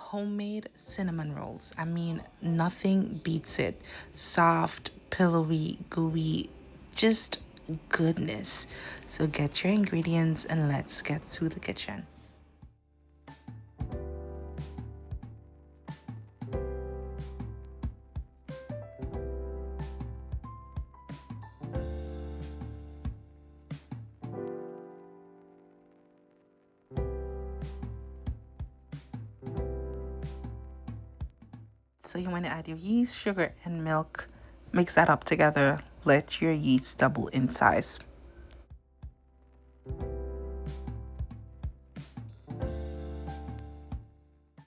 homemade cinnamon rolls. I mean, nothing beats it. Soft, pillowy, gooey, just goodness. So get your ingredients and let's get to the kitchen. So you want to add your yeast, sugar, and milk. Mix that up together. Let your yeast double in size.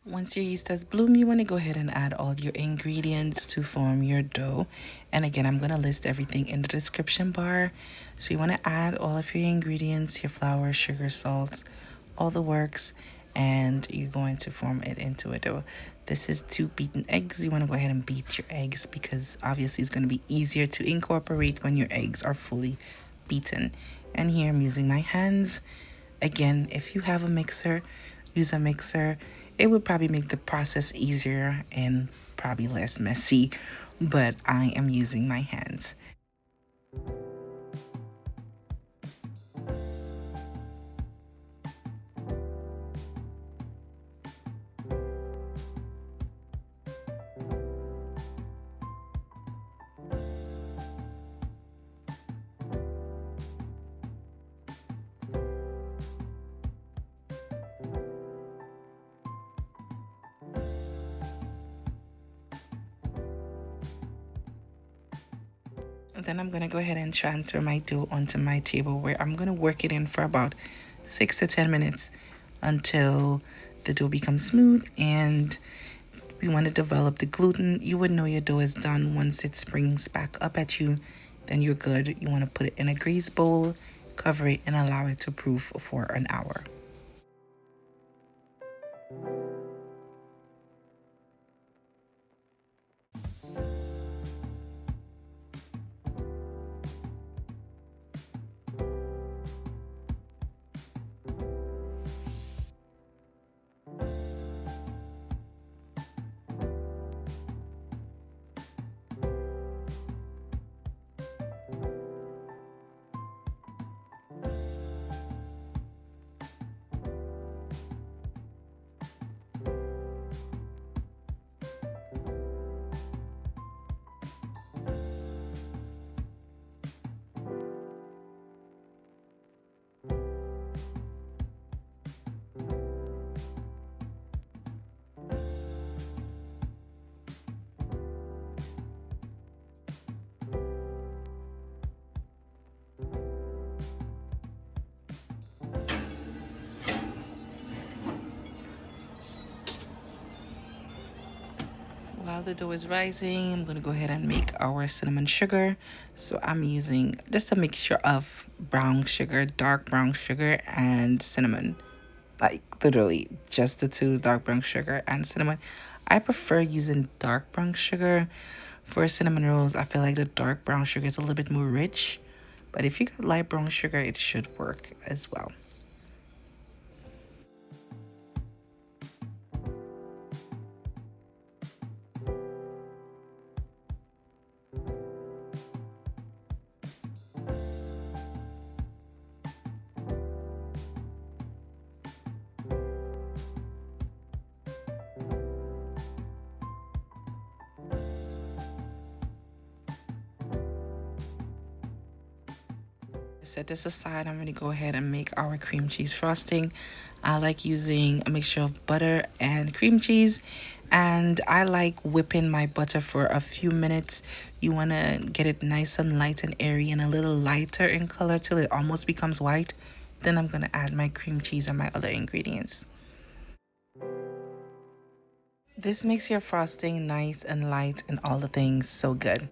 Once your yeast has bloomed, you want to go ahead and add all your ingredients to form your dough. And again, I'm going to list everything in the description bar. So you want to add all of your ingredients, your flour, sugar, salt, all the works, and you're going to form it into a dough. This is 2 beaten eggs. You want to go ahead and beat your eggs because obviously it's going to be easier to incorporate when your eggs are fully beaten. And here I'm using my hands. Again, if you have a mixer, use a mixer. It would probably make the process easier and probably less messy, but I am using my hands. Then I'm going to go ahead and transfer my dough onto my table where I'm going to work it in for about 6 to 10 minutes until the dough becomes smooth and we want to develop the gluten. You would know your dough is done once it springs back up at you, then you're good. You want to put it in a grease bowl, cover it, and allow it to proof for an hour. While the dough is rising, I'm going to go ahead and make our cinnamon sugar. So I'm using just a mixture of brown sugar, dark brown sugar, and cinnamon. Like literally just the two, dark brown sugar and cinnamon. I prefer using dark brown sugar for cinnamon rolls. I feel like the dark brown sugar is a little bit more rich. But if you got light brown sugar, it should work as well. Set this aside. I'm going to go ahead and make our cream cheese frosting. I like using a mixture of butter and cream cheese, and I like whipping my butter for a few minutes. You want to get it nice and light and airy and a little lighter in color till it almost becomes white. Then I'm going to add my cream cheese and my other ingredients. This makes your frosting nice and light and all the things so good.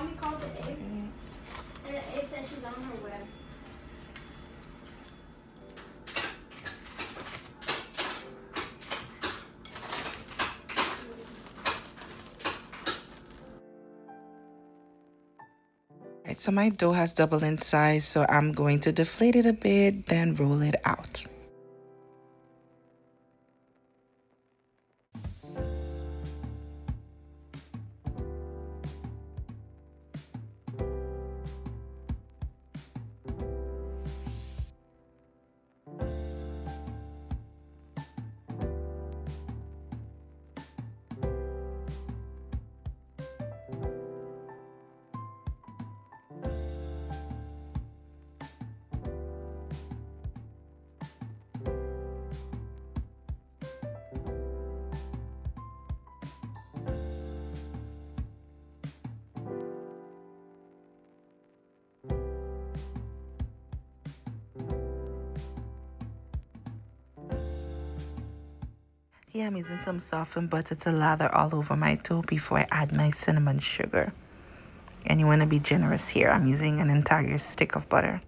Mommy called the egg, and the egg said she's on her way. Right, so my dough has doubled in size, so I'm going to deflate it a bit, then roll it out. Yeah, I'm using some softened butter to lather all over my dough before I add my cinnamon sugar. And you want to be generous here. I'm using an entire stick of butter.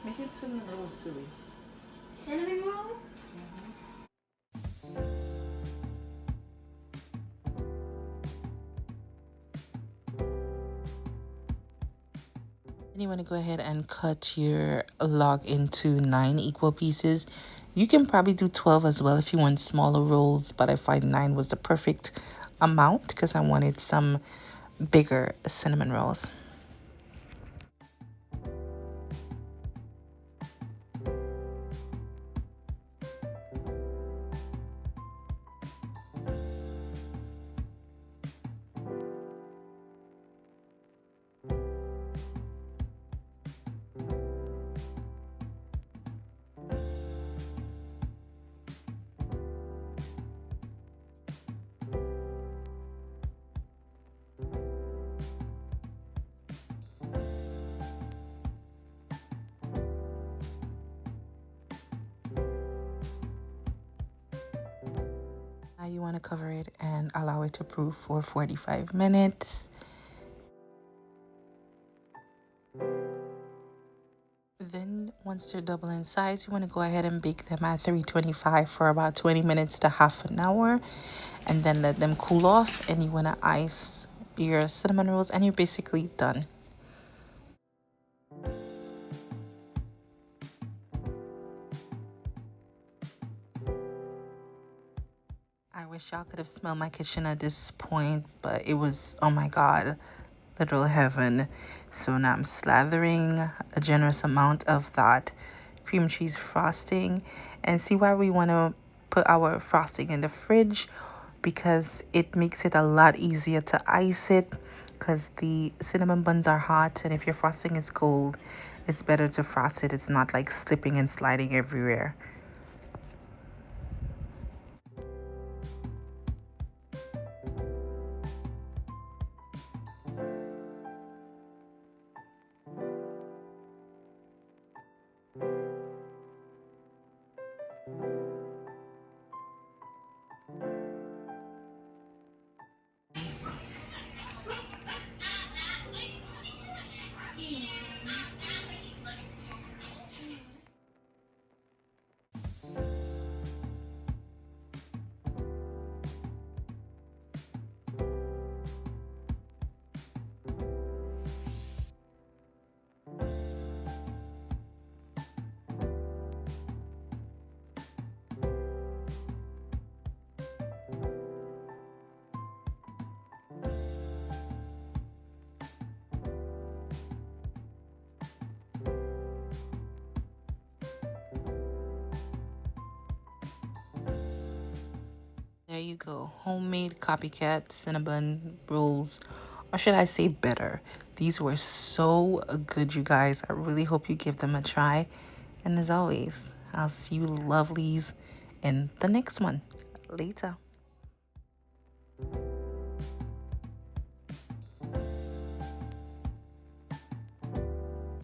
Make it cinnamon roll, silly. Cinnamon roll? And you want to go ahead and cut your log into 9 equal pieces. You can probably do 12 as well if you want smaller rolls, but I find 9 was the perfect amount because I wanted some bigger cinnamon rolls. Now you want to cover it and allow it to proof for 45 minutes. Then once they're double in size, you want to go ahead and bake them at 325 for about 20 minutes to half an hour, and then let them cool off. And you want to ice your cinnamon rolls, and you're basically done. I wish y'all could have smelled my kitchen at this point, but it was, oh my god, literal heaven. So now I'm slathering a generous amount of that cream cheese frosting. And see why we want to put our frosting in the fridge, because it makes it a lot easier to ice it, because the cinnamon buns are hot, and if your frosting is cold, it's better to frost it. It's not like slipping and sliding everywhere. There you go. Homemade copycat Cinnabon rolls. Or should I say better? These were so good, you guys. I really hope you give them a try. And as always, I'll see you lovelies in the next one. Later.